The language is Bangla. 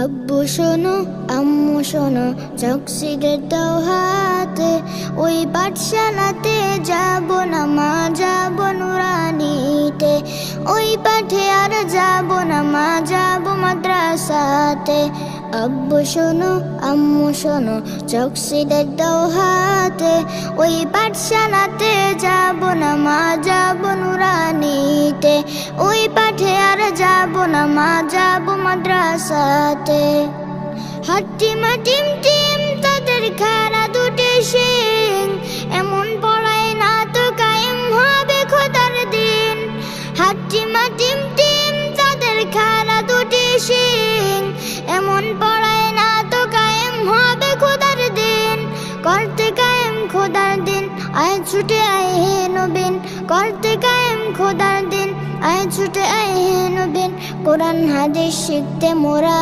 আব্বু শোনো আম্মু শোনো চোখ সিগারেট দাও হাতে, ওই পাঠশালাতে যাব না মা, যাব নুরানিতে। ওই পাঠে আর যাব না মা, যাব মাদ্রাসাতে। আব্বু শোনো আম্মু শোনো চোখ সিগারেট দাও হাতে, ওই পাঠশালাতে যাব না মা, যাব নুরানিতে। ওই পাঠে আর যাব না মা, যাব মাদ্রাসাতে। হাট্টিমা টিম টিম তাদের খাড়া দুটি শিং, এমন পড়ায় না তো কায়েম হবে খোদার দিন। হাট্টিমা টিম টিম তাদের খাড়া দুটি শিং, এমন পড়ায় না তো কায়েম হবে খোদার দিন। করতে কায়েম খোদার দিন আয় ছুটে আয় হে নবীন, করতে কায়েম খোদার দিন আয় ছুটে আয় হে নবীন। কোরআন হাদিস শিখতে মোরা